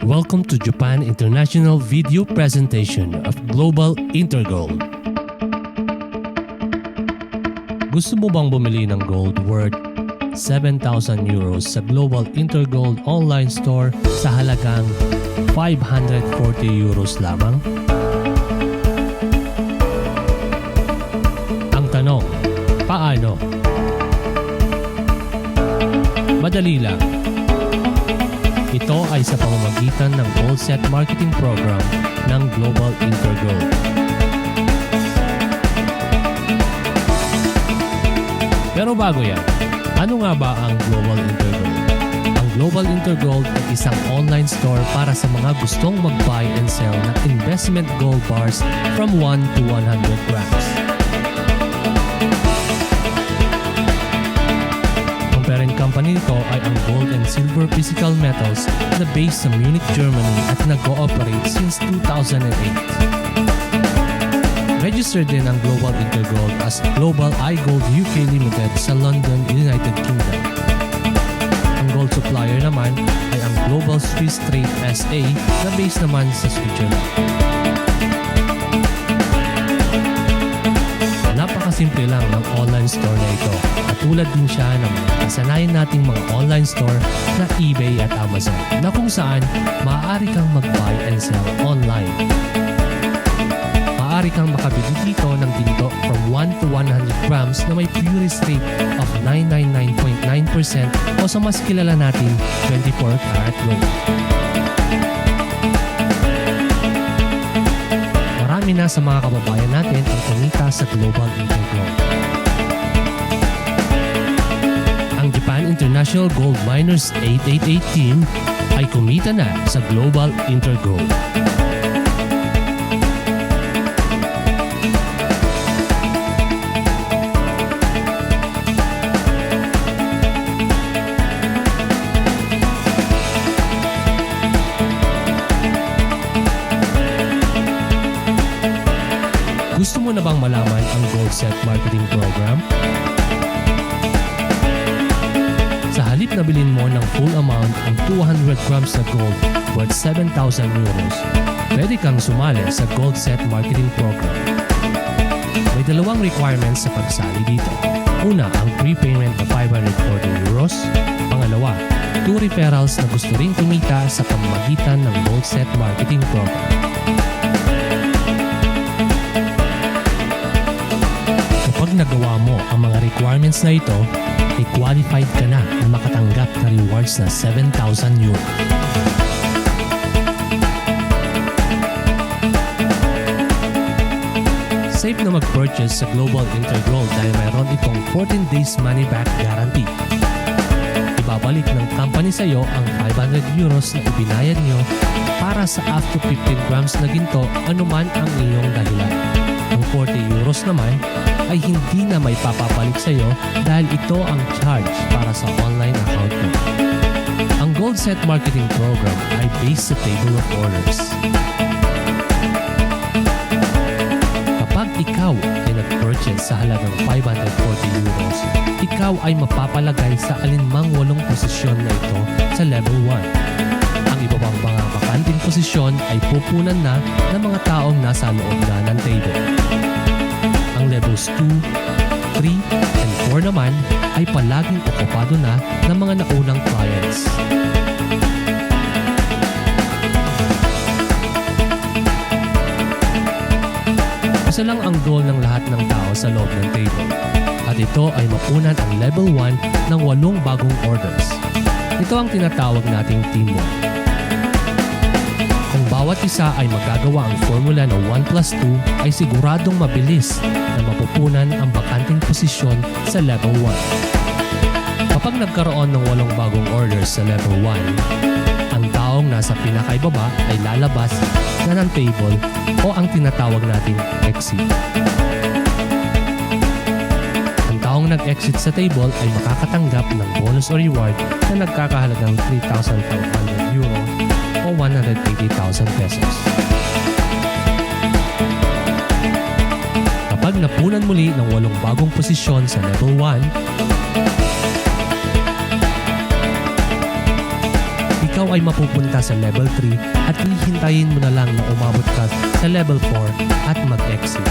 Welcome to Japan International video presentation of Global Intergold. Gusto mo bang bumili ng gold worth 7,000 euros sa Global Intergold online store sa halagang 540 euros lamang? Ang tanong, paano? Madali lang. Ito ay sa pamamagitan ng Gold Set Marketing Program ng Global Intergold. Pero bago yan, ano nga ba ang Global Intergold? Ang Global Intergold ay isang online store para sa mga gustong mag-buy and sell ng investment gold bars from 1 to 100 grams. Parent company nito ay ang Gold and Silver Physical Metals na based sa Munich, Germany at nag-ooperate since 2008. Registered din ang Global Intergold as Global iGold UK Limited sa London, United Kingdom. Ang gold supplier naman ay ang Global Swiss Trade SA na based naman sa Switzerland. Napakasimple lang ng online store na ito. Katulad din siya ng mga kasanayan nating mga online store na eBay at Amazon na kung saan maaari kang mag-buy and sell online. Maaari kang makabili dito ng ginto from 1 to 100 grams na may purity rate of 999.9% o sa mas kilala nating 24 karat gold. Marami na sa mga kababayan natin ang kumita sa Global Intergold. Ang Japan International Gold Miners 888 team ay kumita na sa Global Intergold. Gusto mo na bang malaman ang Gold Set Marketing Program? Sa halip na bilhin mo ng full amount ang 200 grams na gold worth 7,000 euros, pwede kang sumali sa Gold Set Marketing Program. May dalawang requirements sa pagsali dito. Una, ang prepayment na 540 euros. Pangalawa, 2 referrals na gusto ring kumita sa pamamagitan ng Gold Set Marketing Program. Kapag nagawa mo ang mga requirements na ito, ay qualified ka na makatanggap na rewards na 7,000 euro. Safe na mag-purchase sa Global Intergold dahil mayroon itong 14 days money back guarantee. Ibabalik ng company sa iyo ang 500 euros na ibinayad nyo para sa up to 15 grams na ginto anuman ang iyong dahilan. Ang 40 euros naman ay hindi na may papabalik sa iyo dahil ito ang charge para sa online account mo. Ang Gold Set Marketing Program ay based sa table of orders. Kapag ikaw ay nag-purchase sa halagang 540 euros, ikaw ay mapapalagay sa alinmang 8 posisyon na ito sa level 1. Ang iba pang mga bakanting posisyon ay pupunan na ng mga taong nasa loob na ng table. Ang levels 2, 3, and 4 naman ay palaging okupado na ng mga naunang clients. Isa lang ang goal ng lahat ng tao sa loob ng table. At ito ay mapunan ang level 1 ng 8 bagong orders. Ito ang tinatawag nating teamwork. Kung bawat isa ay magagawa ang formula na 1+2 ay siguradong mabilis na mapupunan ang bakanting posisyon sa level 1. Kapag nagkaroon ng 8 bagong orders sa level 1, ang taong nasa pinakaibaba ay lalabas na ng table o ang tinatawag nating exit. Ang taong nag-exit sa table ay makakatanggap ng bonus o reward na nagkakahalagang 3,500 euro o 180,000 pesos. Kapag napunan muli ng 8 bagong posisyon sa level 1, ikaw ay mapupunta sa level 3 at hihintayin mo na lang na umabot ka sa level 4 at mag-exit.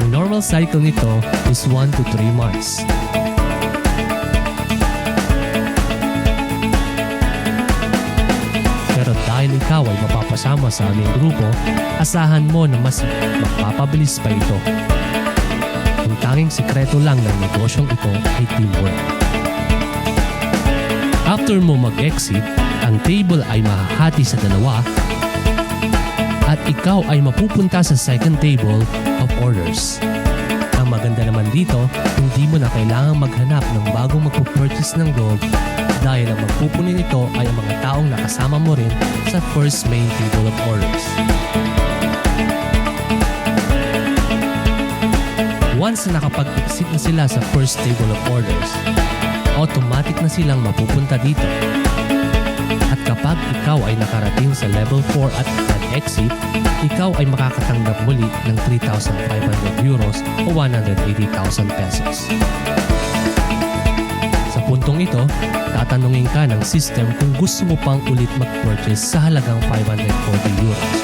Ang normal cycle nito is 1 to 3 months. Pero dahil ikaw ay mapapasama sa aming grupo, asahan mo na mas mapapabilis pa ito. Ang tanging sikreto lang ng negosyong ito ay teamwork. After mo mag-exit, ang table ay mahahati sa dalawa at ikaw ay mapupunta sa second table of orders. Ang maganda naman dito, hindi mo na kailangang maghanap ng bagong magpupurchase ng gold dahil ang magpupunin ito ay ang mga taong nakasama mo rin sa first main table of orders. Once na nakapag-exit na sila sa first table of orders, automatic na silang mapupunta dito. At kapag ikaw ay nakarating sa level 4 at nag-exit, ikaw ay makakatanggap muli ng 3,500 euros o 180,000 pesos. Sa puntong ito, tatanungin ka ng system kung gusto mo pang ulit mag-purchase sa halagang 540 euros.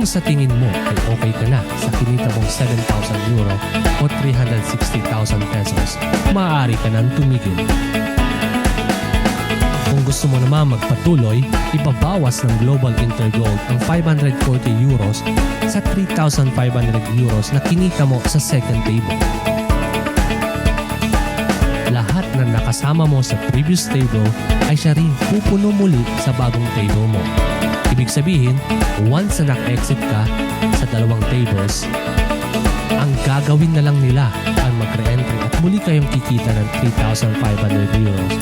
Kung sa tingin mo ay okay ka na sa kinita mong 7,000 euro o 360,000 pesos, maaari ka nang tumigil. Kung gusto mo naman magpatuloy, ibabawas ng Global Intergold ang 540 euros sa 3,500 euros na kinita mo sa second table. Lahat na nakasama mo sa previous table ay siya rin pupuno muli sa bagong table mo. Ibig sabihin, once na naka-exit ka sa dalawang tables, ang gagawin na lang nila ay mag-re-entry at muli kayong kikita ng 3,500 euros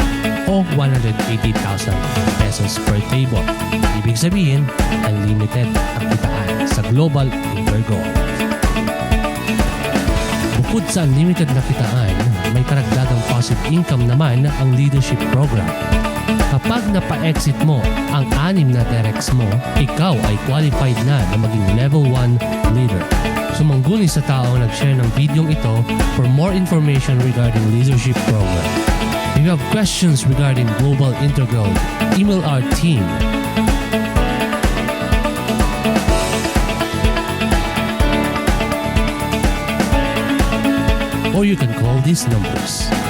o 180,000 pesos per table. Ibig sabihin, unlimited ang kitaan sa Global Intergold. Bukod sa unlimited na kitaan, may karagdagang passive income naman ang leadership program. Kapag napa-exit mo ang 6 na directs mo, ikaw ay qualified na maging level 1 leader. Sumangguni sa taong nag-share ng video ito for more information regarding leadership program. If you have questions regarding Global Intergold, email our team. Or you can call these numbers.